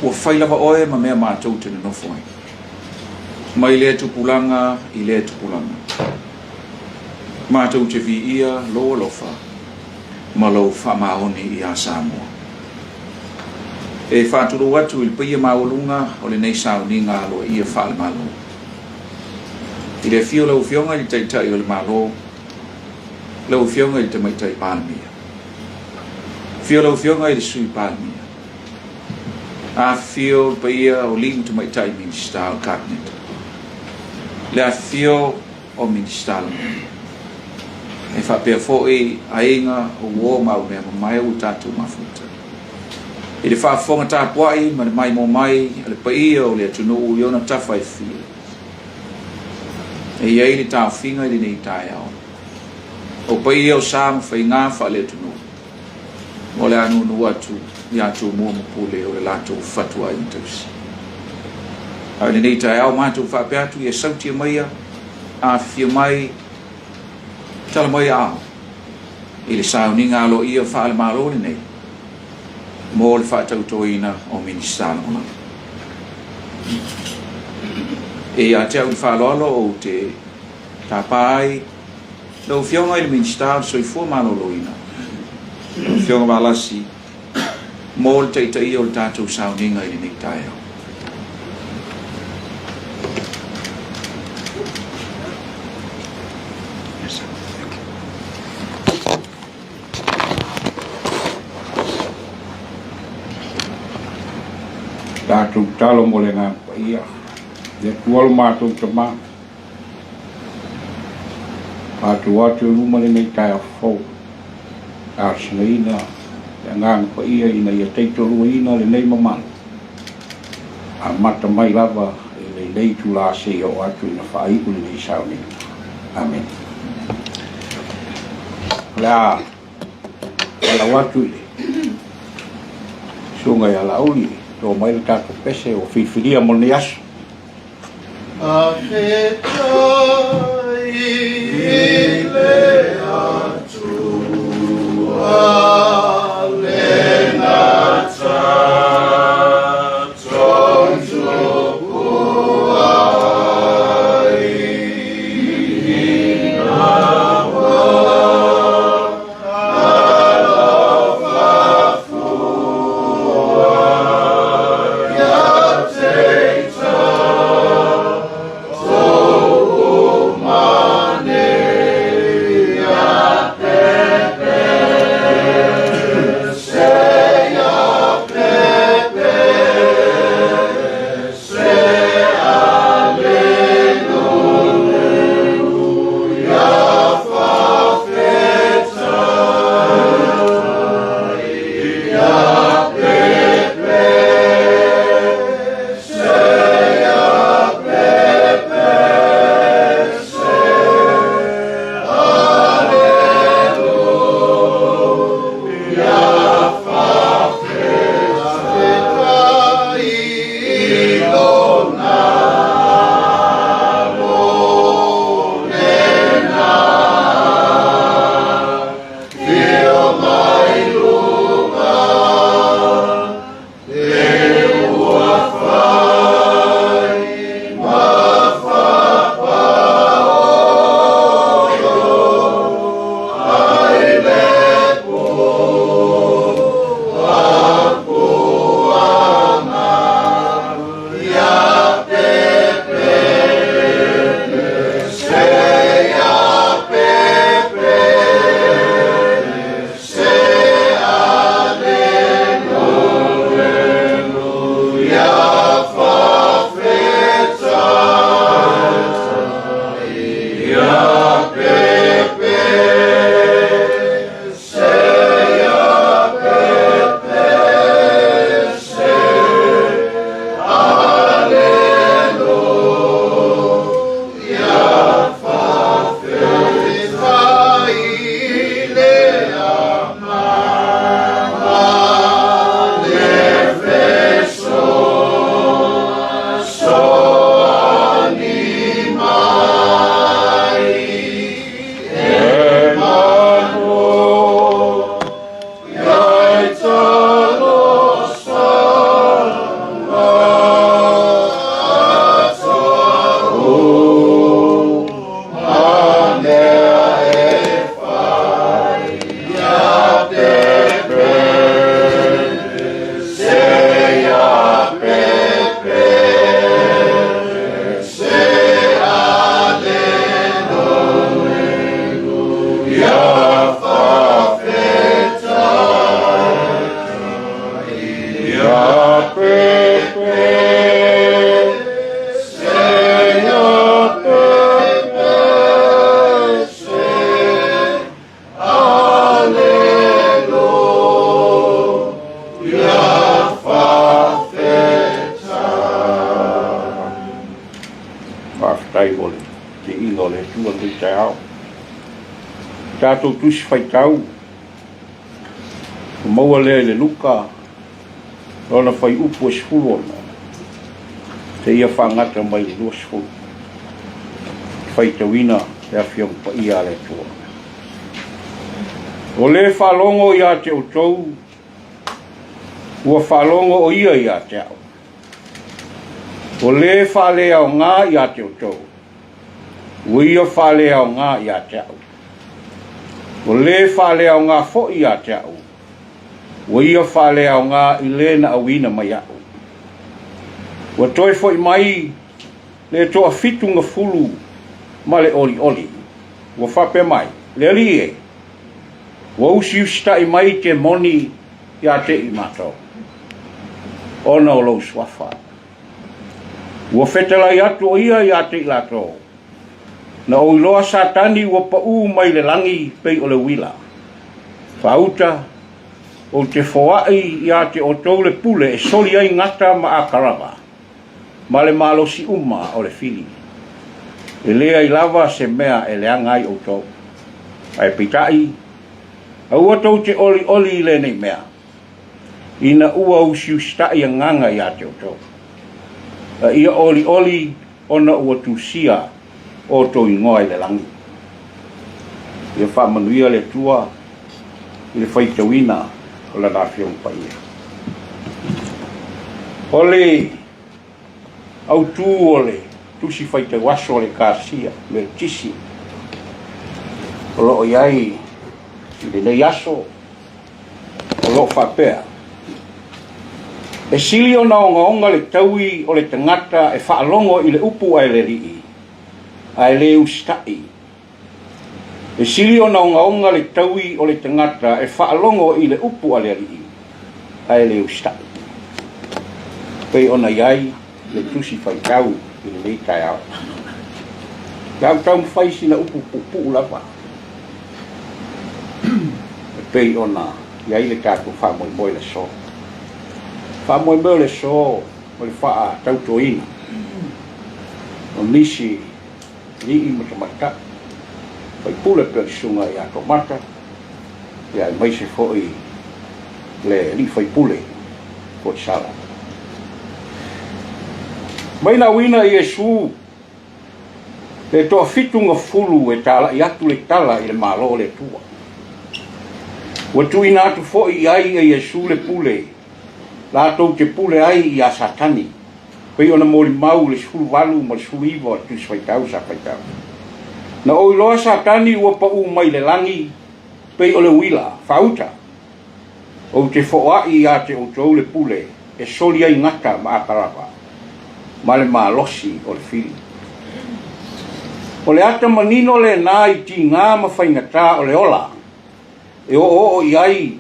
ua whailava oe ma mea mātou tene nofo ai. Mai lea tupulanga I lea tupulanga. Mātou te vi ia loa lofa, ma lau whamaoni I a Samoa. E whāturu atu I pia maulunga o le nei sauni ngā loa ia whaale malo. I le fio lau fionga I taitai o le malo, lau fionga I te maitai pālemia. Fio lau fionga I le sui pālemia. A fio pia o limu te maitai Minisita o Cabinet. Le a fio o Minisita e whapea fōi a inga o wō mau mea mai o tātou mafuta. I le whaafonga tāpuai ma le mai mō mai a le paia o le atunu o iona tawhai fia. E iei le tā whinga I le nei tāi au. O paia o sāma whai ngā wha le atunu. Mo le anu nu atu I atu mua mapule o le lato whatua I tausi. A le nei tāi au mātou whapea atu I e sautia maia a fia mai tala mai ao. I le sauninga alo ia whaale marole nei. Mo le Faatautoga o Minisita Lagolago. E a te au whaaloalo o te tapai lau fionga I le Minisita o Soifua Maloloina. Lau fionga walasi mo le teitai o le tātou sauninga I le nektai au. Tātou talo mo le ngā paia. Le tualo mātou te mā. Tātou atu luma le nei tai a fau. A sina ina, le ngā paia ina ia teitolua ina le nei mamana. A mata mai lava le nei tu la se o atu ina whaiku le nei sauni. Amen. La, ala watu ile. Sunga ya la uli. Tō mai le tātou pese o whiwhiria mo ne asu. A whetai I le atu a le nata tontu puai na wa alofa fua Amen. Ya Pepe, Señor Pepe, Aleluia, fafeta. Whaftai ole, te ilo le tua te te ao. Tātou tusi whaitau, maua le luka, rona whai upu e sfulona, te ia whangata mai le lua sfulu. Whaitauina e Afioga pa ia le tua. O le whalongo ia te outou, ua whalongo o ia te au. O le whale au ngā ia te outou, ua ia whale au ngā ia te au. O le whale au ngā fo ia te au, ua ia whale au ngā I lena awina mai au. Ua toi fo I mai, le toa fitunga fulu, ma le oli oli, ua whape mai, le li e. Ua usi I mai te moni ia te I mato. Ona o lau swafa. Ua whetelai atu o ia te I lato. Na o iloa satani ua pau mai le langi pei o le wila. Whauta o te whaai ia te o tau le pule e soli ai ngata ma a karaba. Ma le malosi uma o le fili. E lea I lava se mea e leangai o tau. Ai pitai, a ua tau te oli oli le nei mea. Ina ua usiu stai a nganga ia te o tau. A ia oli oli ona ua tusia o tau ingoa I le langi. Ia whamanuia le tua I le whaitauina o la Afioga pa ia. O le au tū o le tusi whaitauaso o le kāsia me tisi. O loo iai I le nei aso o loo whapea. E sili o naonga le taui o le tangata e whaalongo I le upu ai le rii. Ai le ustai. E sili o naonga le taui o le tangata e whaalongo I le upu ai le rii. Ai le ustai. Pei ona iai le tusi whaitau I le nei tai au. Kau tau mwhaisi na upu pupu lava. Pei ona iai le kātou whamoimoe le so. Whamoimoe le so o le wha tautoina. O nisi Ii matamata, pai pule pe sunga I a Toomata, ia mai se foi le li fai pule, Foisala. Mai na wina I Iesu, le toa fitunga fulu e tala I atu le tala I le malo le tua. Ua tuina atu foi ai e Iesu le pule, la tau te pule ai I a satani. Pei ona moli mau le sulu walu ma le sulu iwa tu swaitau sa faitau. Na o iloa satani ua pau mai le langi pei o le wila, whauta. O te whoai a te o tau le pule e soli ai ngata ma akarapa. Ma le losi o le fili. O le ata manino le nā I ti ngā ma whaingata o le ola. E o iai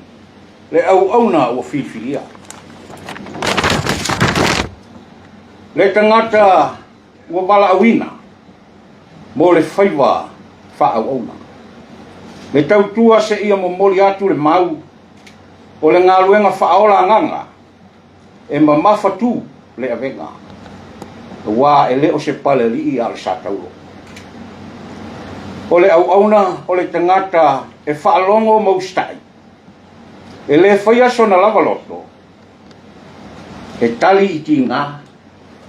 le au auna o filifilia. Le tangata ua wala awina mo le whaiwa whaau auna. Le tautua se ia momoli atu le mau o le ngā luenga whaola nganga e mamawhatu le awenga. Wā e leo se pale li a le sātaulo. O le au auna o le tangata e whaalongo maustai. E le whaiaso na lava loto. E tali I ti ngā.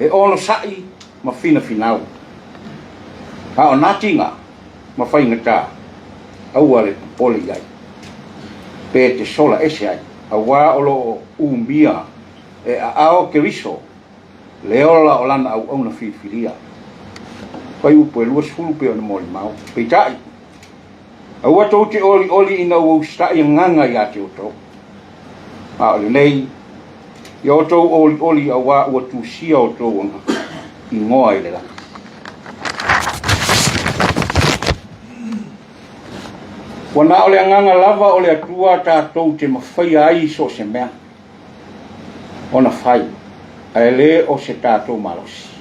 E ono sai ma fina finau. Ha o natinga ma whaingata aua le poli ai. Pe te sola ese ai. A wā olo umbia e a ao ke riso. Le ola o lana au auna filia. Pai upo e luas fulu pe ona moli mau. Peitai. A ua tau te oli oli ina ua ustai nganga I a te oto. A ole nei. Ia o tau oli oli a wā ua tūsia o tau anga I ngoa I le laka. Wana ole anganga lava ole atua tātou te mawhai ai so se mea. ona fai ai le o se tātou malosi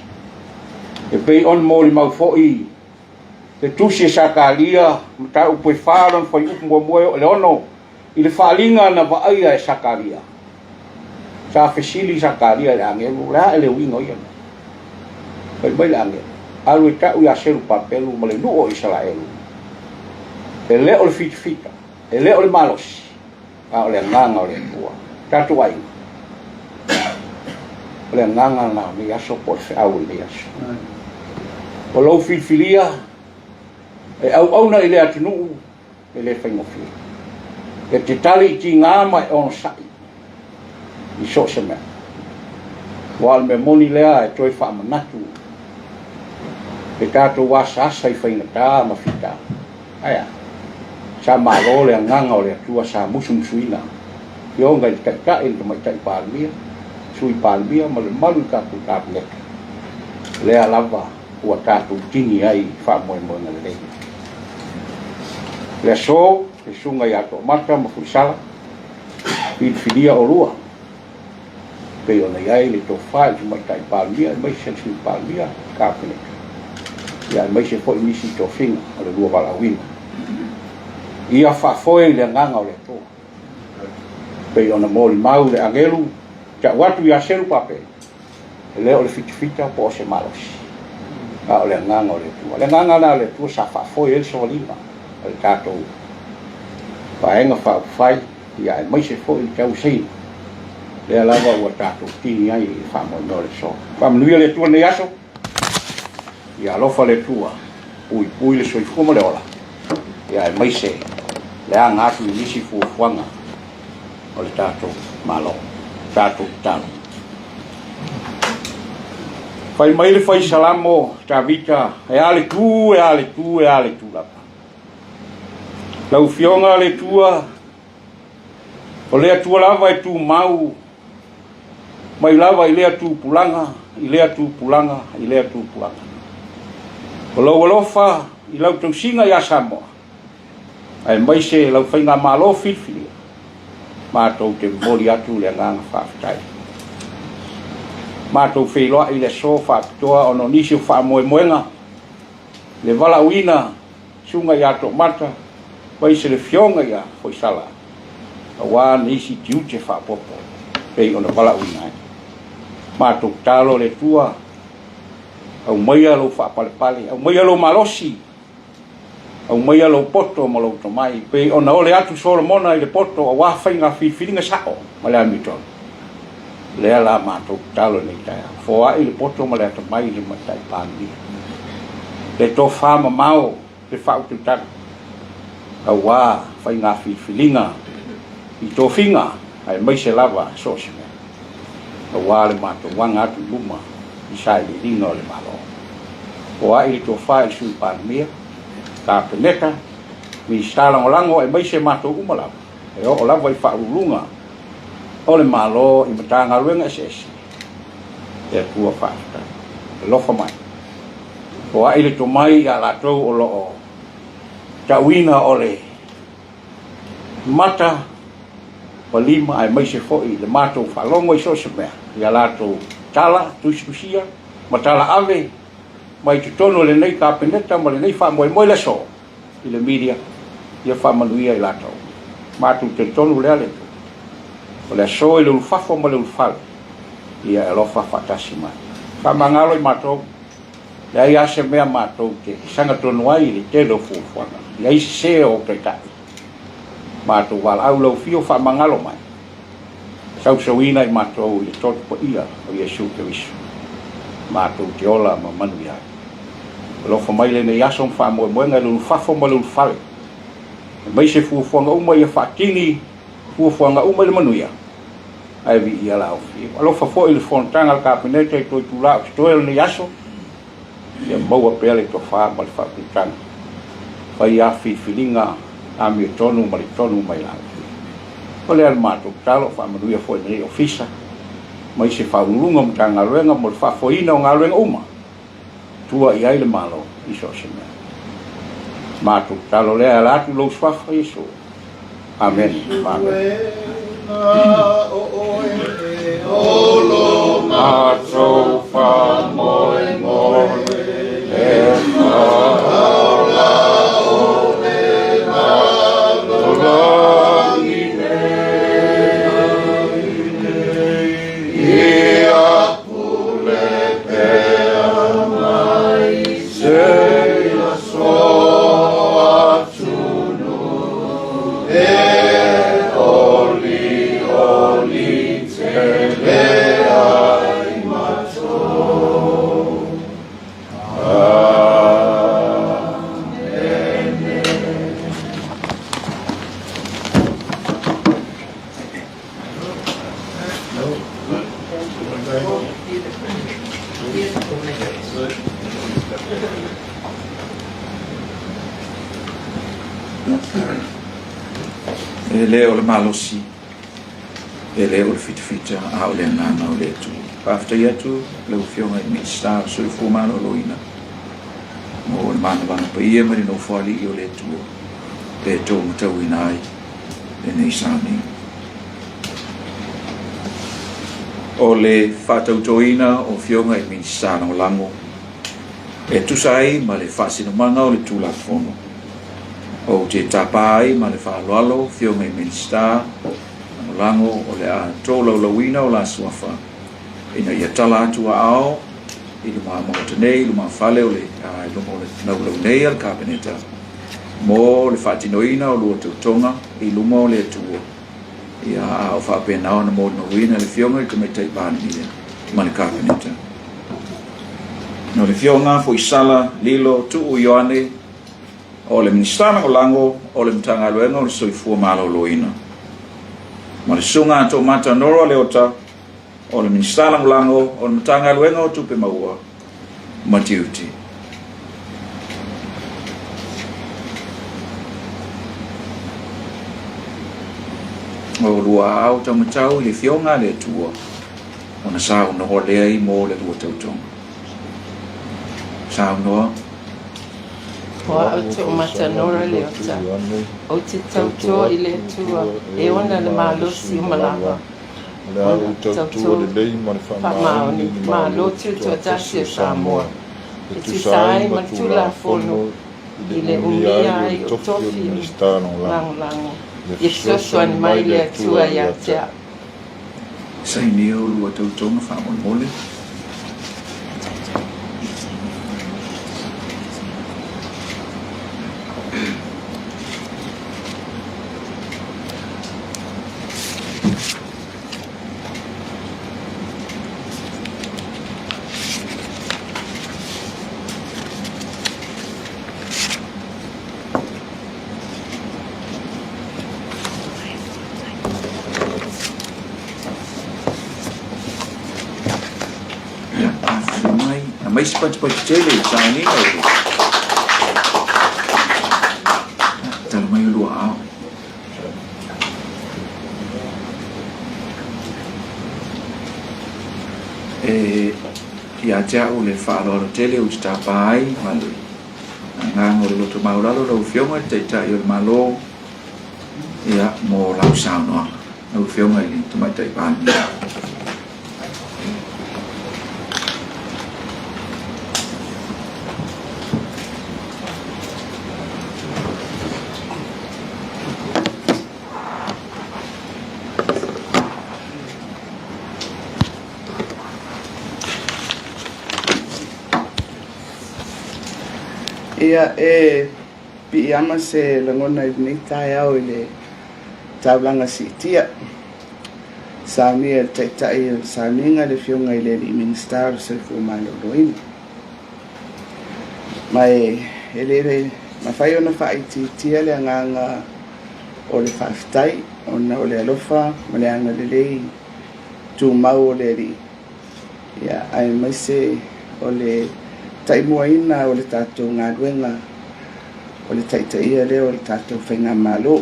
e pei on mo li mau fo'i le tusi sakalia mata upe whāron whai upu moe o le ono i le whālinga na vaaia e sakalia sa fesili sakalia le angelu la ele wingo ia pai bai le angelu alu e tau ia seru papelu ma le nuo Israelu e le o le fitfita e le o le malosi a o le nganga o le tua tatu ai o le nganga na mi aso por se au mi aso o lo filfilia e au na ile atunu ele faingo fi e te tali ti ngama e on sai i so se me wal me moni lea e toi fa manatu e tato wasa sai faina ta ma fita aya sa malo le nganga o le tua sa musum suina yo ngai ka il mai tai palmia sui palmia ma le malu ka tu ka le lava ua tātou tini ai whamoe na le le so e sunga i ato mata ma Foisala whinia o rua pe ona iai le tō whae tu mai tai palmia mai se sui palmia ka peneka ia mai se fo nisi tō whinga o le rua walawina ia whafoe le nganga o le tō pe ona mōri mau le angelu ta watu ia seru pape le o le fitifita po se malosi a o le nganga o le tua le nganga na le tua sa whafoe el so lima o le tātou paenga whai ia e mai se fo i tau sei le lava ua tātou tini ai i whamoe no le so whamnuia le tua nei aso ia alofa le tua pui le Soifua mo le ola ia e mai se le anga atu i nisi fuafuanga o le tātou malo tātou tano fai mai le Foisala mo tavita e ale tu lapa lau fionga le tua o lea tua lava e tu mau mai lava i lea tu pulanga o lau alofa i lau tausinga i Samoa ai mai se lau whainga malo filfilia mātou te mori atu le nganga whaafitai mātou whailoa i le so whaapitoa ono nisi whaamoe moenga le vala uina sunga i ato mata wai se le fionga i a Foisala a wā nisi Tiute whaapopo pei ona vala uina ai mātou talo le tua au maia lo whaapalepale au maia lo malosi au maia lo poto ma lo tomai pei ona ole atu Solomona i le poto a wā whainga whiwhiringa sao ma le amitona lea la mātou talo nei taia foa i le poto ma le atamai le matai pāngi le tō whāma mau le whaututana a wā whainga whiwhiringa i tō whinga ai mai se lava so se mea a wā le mātou wanga atu luma i sai le ringa o le malo foa i le tō whā i sui pāngia ka peneka mi stalangolango ai mai se mātou umalawa e o lava i whaurulunga o le malo i Matagaluega ese e tua whaafta e lofa mai o a ile to mai a latou o loo tauina o le mata palima ai mai se foi le matou whalongo i so se mea i a latou tala tusia matala ave mai te tono le nei ka peneta ma le nei whamoe le so i le media i a whamanuia i latou matou te tono le ale o le so i le ulfafo ma le ulfale i a elofa whatasi mai whamangalo i matou le ai ase mea matou te sanga tonu ai le te lo fufuanga le ai se o te tai matou wala au lau fio whamangalo mai sau sauina i matou i totu po ia o Iesu te wisu matou te ola ma manu ia lofa mai le nei aso whamoe moenga le ulfafo ma le ulfale mai se fufuanga uma i a whatini fufuanga uma le manu ia ai vi ia la ofi alofa fo i le fontanga le kabinete i toi tula o stoel nei aso ia maua pea le tofa ma le whapitanga whai a whiwhiringa a mi tonu ma le tonu mai la ofi o le almatou talo whamanuia fo i nei ofisa mai se whaurunga Matagaluega mo le whafoina o Galuega uma tua i ai le malo i so se mea matou talo lea latu lou swafa Iesu amen amen le o le malosi e le o le fitafita a o le anana o le atu paftai atu le ufionga i Minisita Soifua Maloloina mo le manavana pa ia mari no fuali i o le atu le Toomata ina ai le nei sani o le Faatautoga o fionga i Minisita Lagolago e tusai ma le fasinomanga o le tulafono o te tapai ma le whaaloalo fionga i Minisita Lagolago o le a tōlaulauina o la Soifua ina ia tala atua ao i luma maotanei, luma whale o le luma o le naulau nei al kabineta mo le whaatinoina o lua tautonga i luma o le atua ia a o whapenao na mo nauina le fionga i kameitai pānia ma le kabineta no le fionga Foisala, Lilo, Ioane o le Minisita Lagolago o le Matagaluega o le Soifua Maloloina ma le sunga a Toomata Norah le ota o le Minisita Lagolago o le Matagaluega o Tupe Maua ma Tiute o lua au taumatau le fionga le atua ona sao noho lea i mo le lua tautonga sao noa Wa o te Toomata Norah le ota o te tautoa i le atua e ona le malosi o malawa o tautoa le lei ma le whamaoni ma lo te toa tasi o Samoa e tu sai ma tula fono i le umia i o tofi o lango e soso ani mai le atua i a tea sai ni o lua tautonga whamole mai sepat-sepat tele sani o tal mai lua ao ia tea o le whaaloalo tele o te tapai ma le ngang o le loto maulalo lau fionga te ta i o le malo ia mo lau saunoa lau fionga i te mai taipani ia e pi ama se langona i nei tai au i le taulanga sitia Samia tai saminga le fionga i le Minisita Soifua Maloloina mai ele ma fai ona fai tia le nganga o le faftai ona o le alofa ma le anga le lei tu mau le ri ia ai mai se o le taimuaina o le tātou ngaluenga o le taitaia leo o le tātou whainga malo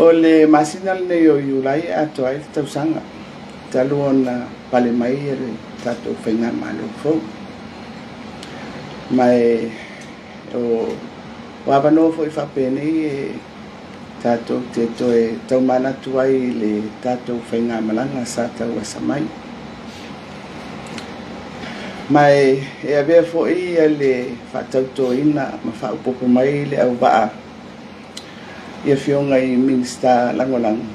o le masina nei o iulai ato ai le tausanga talu ona pale mai e le tātou whainga malo fau mai o wawano fo i whapene tātou te toe taumana tuai le tātou whainga malanga sa tau asamai. Mai e avea fo ia le whātautoina ma whaupopo mai le au waa. Ia Afioga I Minisita Lagolago.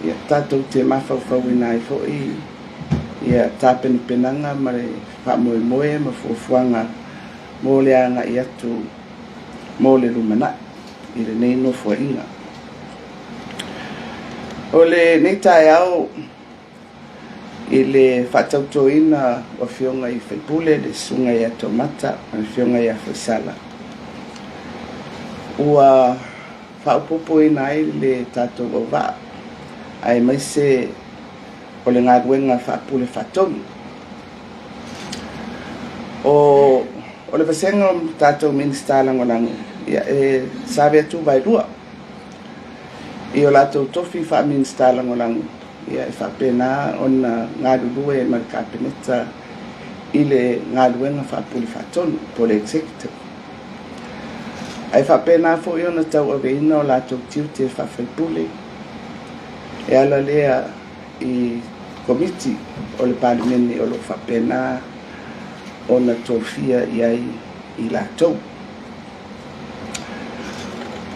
Ia tātou te mawhauwhauina I fo ia tāpeni penanga ma le whamoemoe ma fuafuanga mō le anga I atu mō le rumana I le nei no fuainga. O le nei tae au I le whaatautoina o Afioga I Whaipule le sunga I Toomata ma Afioga I Foisala. Ua whaupopo ina ai le tātou o waa ai mai se o le ngaruenga whaapule whaatoni. O le vasenga o tātou Minisita Lagolago ia e sawe atu vai rua. I o lātou tofi wha Minisita Lagolago ia e whapena o na ngarurue e marikapeneta I le ngaruenga whaapule whaatoni po le executive. Ai whapena fo I ona tau aveina o lātou Tiute e whawhaipule e ala lea I komiti o le palimene o lo whapena o na tofia iai I lātou.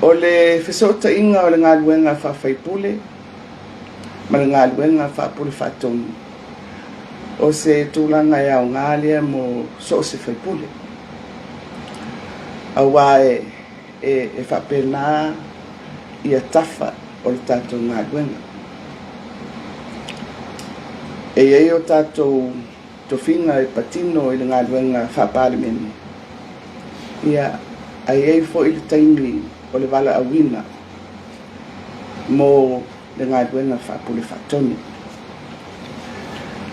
O le whesota inga o le ngaruenga whawhaipule ma le ngaruenga whaapule whaatoni o se tūlanga e au ngālia mo so se whaipule. Awa e whapena I a tafa o le tātou ngaruenga. E iei o tātou tofinga e patino I le ngaruenga whapalimene. Ia ai ei fo I le taimi o le wala awina mo le ngaruenga whaapule whaatoni.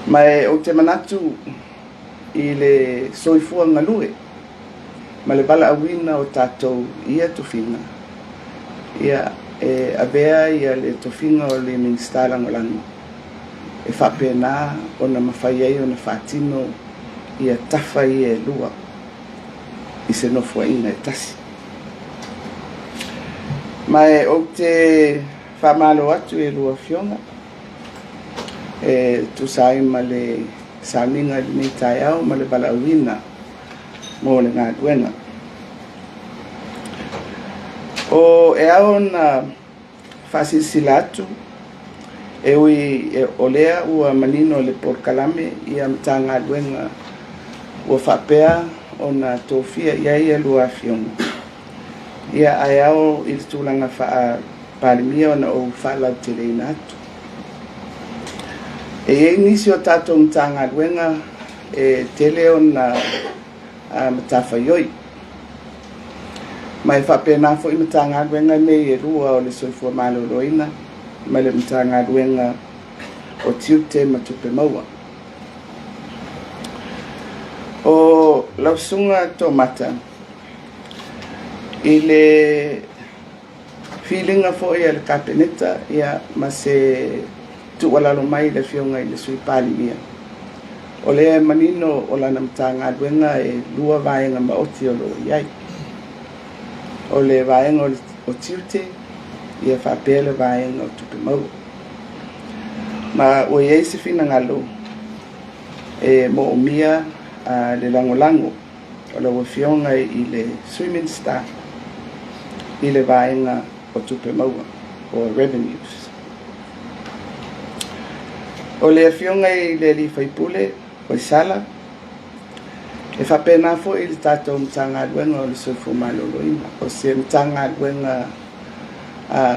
Mai o te manatu I le Soifua ngalue ma le wala awina o tātou ia tofinga. Ia e avea ia le tofinga o le Minisita Lagolago. E whapena o na mawhai ai o na whaatino ia tafa I e lua I se nofua inga e tasi. Mai o te whamalo atu e lua Afioga e tu sai ma le saminga I nei tae au ma le wala awina mo le ngaruenga. O e au na whasisila atu e ui e olea ua manino le porkalame ia mta ngaruenga ua whapea o na tofia iai e lua Afioga. Ia ai au I le tūlanga wha palimia o na o whalau te reina atu. E ei nisi o tātou mta ngaruenga e tele o na matawhaioi. Mai whapena fo I mta ngaruenga nei e rua o le Soifua Maloloina mai le mta ngaruenga o Tiute ma Tupe Maua. O lausunga Toomata I le feelinga fo ia le kapeneta ia ma se tuwalalo mai le Afioga I le sui palimia. O le manino o lana mta ngaruenga e lua vaenga maoti o lo iai. O le vaenga o Tiute ia whapea le vaenga o Tupe Maua. Ma o iei se fina ngalo e mo o mia le Lagolago o la Afioga I le sui Minisita I le vaenga o Tupe Maua o revenues. O le Afioga I le li Whaipule Foisala e whapena fo I le tātou mta ngaruenga o le Soifua Maloloina. O se mta ngaruenga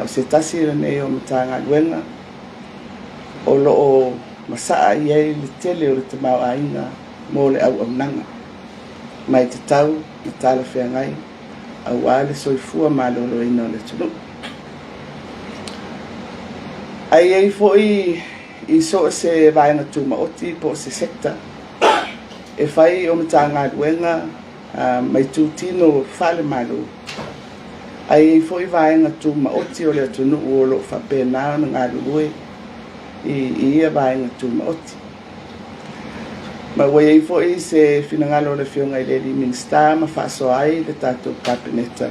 o se tasi nei o mta ngaruenga o loo masaa iei le tele o le te mau ainga mo le au nanga. Mai te tau na tala whiangai au a le Soifua Maloloina o le tunu. Ai ei fo I so se vaenga tumaoti po se sekta e whai o mta ngaruenga mai tūtino whale malu. Ai fo I vaenga tumaoti o le tunu o lo whapena na ngarurue I ia vaenga tumaoti. Ma wai fo I se finangalo le Afioga I le Minisita ma whaso ai le tātou kapeneta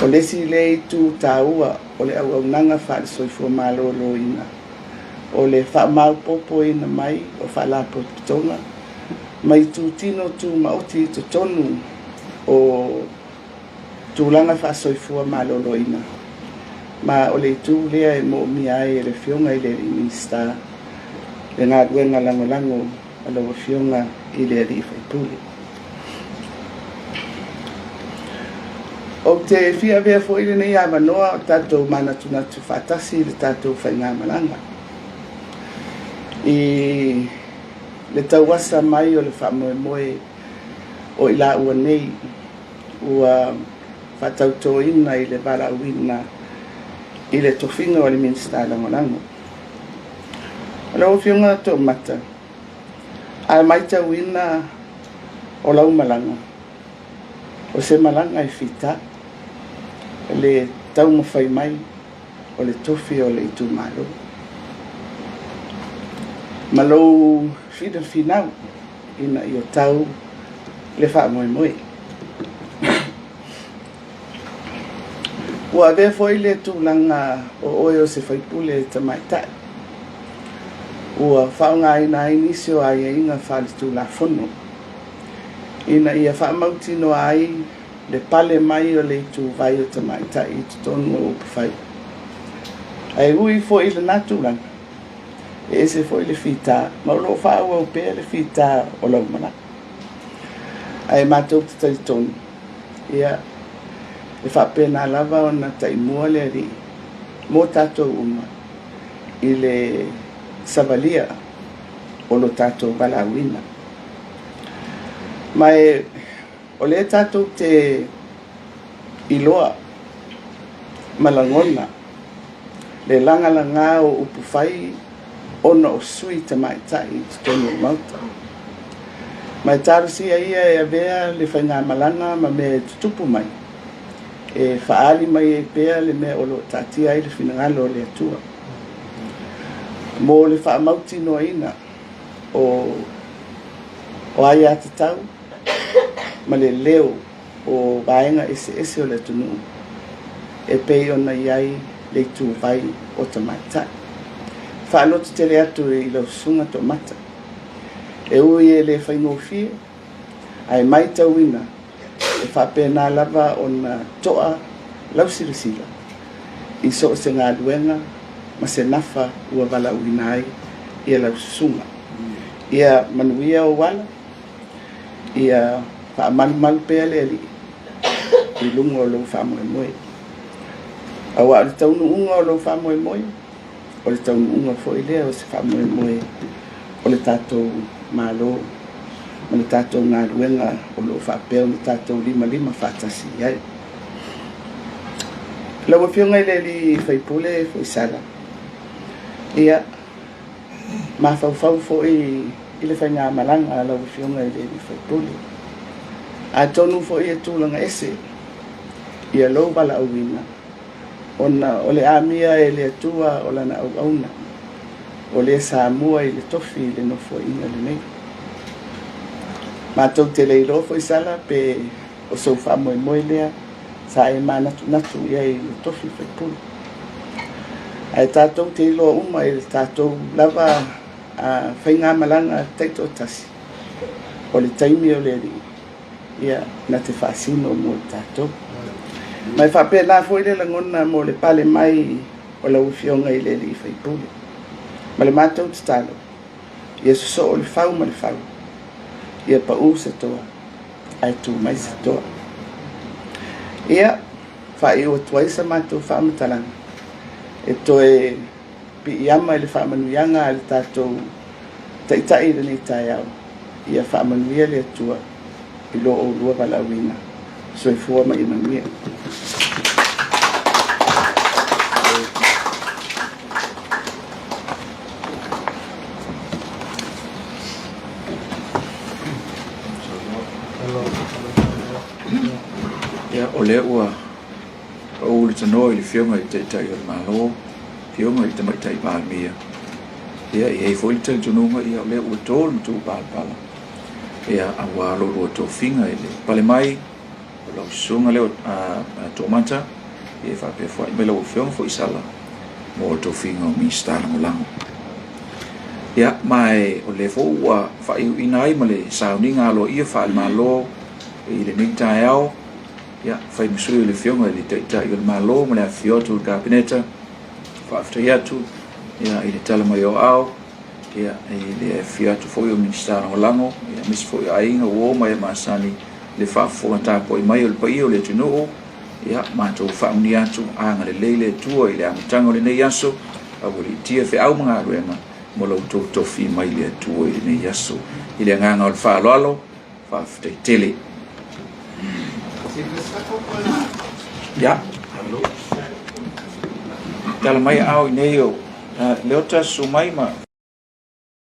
O lesi le tu taua o le au nanga fa Soifua Maloloina. O le fa mau popo ina mai o fa la tonga. Mai tu tino tu mauti tu tonu o tūlanga fa Soifua Maloloina. Ma o le tu lea e mo miai e le fionga i le Minisita le ngā duenga lango a lo fionga i le ri Faipuli. O te fia vea fo ile nei a manoa o tātou mana tunatu whātasi le tātou whainga malanga. I le tauasa mai o le whamoe o ila ua nei ua whātautoina i le wala uina i le tofinga o le Minisita Lagolago. O lau fionga Toomata. A mai tauina o lau malanga. O se malanga i fita. Le tau mawhai mai o le tofi o le itu malo. Malou fina finau ina i o tau le wha moe. Ua vea foi le tūlanga o oe o se Faipule tamaitai. Ua whaunga ina inisio ai inga whale tūla whono. Ina ia whamauti no ai le pale mai o le itu vai o tamaitai i tutonu o upawhai. Ai ui foi le natūlanga. E se foi le fita. Maulo whaua o pēr le fita o lau mana. Ai mātou te taitonu. Ia e whapena lava o na taimua le ri mō tātou uma i le savalia o lo tātou balawina. Mai o le tātou te iloa malangona le langalanga o upufai ona o sui tamaitai te tonu mauta. Mai tārusia ia e avea le whainga malanga ma me tutupu mai. E whaali mai e pēr le mea o lo tātia i le whinangalo le atua. Mō le whaamauti noa ina o ai ata tau, ma le leo o vaenga ese o le tunu. E pei ona iai le tu vai o tamaitai. Whaalotu tele atu i lau sunga Toomata. E ui e le whaingofie, ai mai tauina, e whapena lava o na toa lausirisila. I so se ngā luenga, ma se nafa ua wala uinai i a laususunga. Ia manuia o wala, ia whaamalu pēr le ali, i lunga o lau whamoe. Awa o le taunu unga o lau whamoe, o le taunu unga fo i lea o se whamoe, o le tātou malo, ma le tātou ngā ruenga o lo whapeo le tātou lima whātasi ai. Lau whionga i le li Faipule Foisala. Ia, ma whau fo i le whainga malanga lau whionga i le li Faipule. A tonu fo i e tūlanga ese, ia lau wala auina. O le amia e le atua o lana au auna. O le Samoa i le tofi le nofo inga le nei. Mātou te Lilo Foisala pe o sau whamoe lea sa e mā natu ia i le tofi Faipule. Ai tātou te ilo uma i le tātou lava a whainga malanga teito tasi. O le taimi o le ri ia na te whasino mo tātou. Mai whapena fo i le langona mo le pale mai o la uwhionga i le li Faipule. Ma le mātou te talo, ia so o le whau ma le whau, ia pa u se toa, ai tū mai se toa. Ia, whai o tuaisa mātou whaamatalanga, e toe pi iama i le whaamanuianga le tātou taitai le nei tai au, ia whaamanuia le atua i lo o lua walawina, Soifua ma Imanuia. O le ua o le tano i le whionga i te tai o le malo, whionga i te mai tai pāmia. Ia i hei fwoi te tununga ia o le ua tōlu tū pāpala. Ia a wālo rua tō whinga i le pale mai lo sunga leo Toomata e fa pe foi me lo fiong Foisala mo to fingo Minisita Lagolago ya mai o le fo wa fa ina ai male sa ni nga lo ia fa malo i le ning tai au ya fa mi sui le fiong le ta i malo mo le Afioga tu gabineta fa after ya tu ya i le tala mai o au ya i le Afioga tu foi o Minisita Lagolago ya mis foi ai no wo mai masani le fa fo ta po mai o le pai o le tino ya ma to fa ni atu anga le leile tu i le amtango le nei yaso a wori tia fe au mga ruenga mo lo to fi mai le tu i le nei yaso i le nganga o le fa lolo fa fte tele ya tala mai au nei o leota sumai ma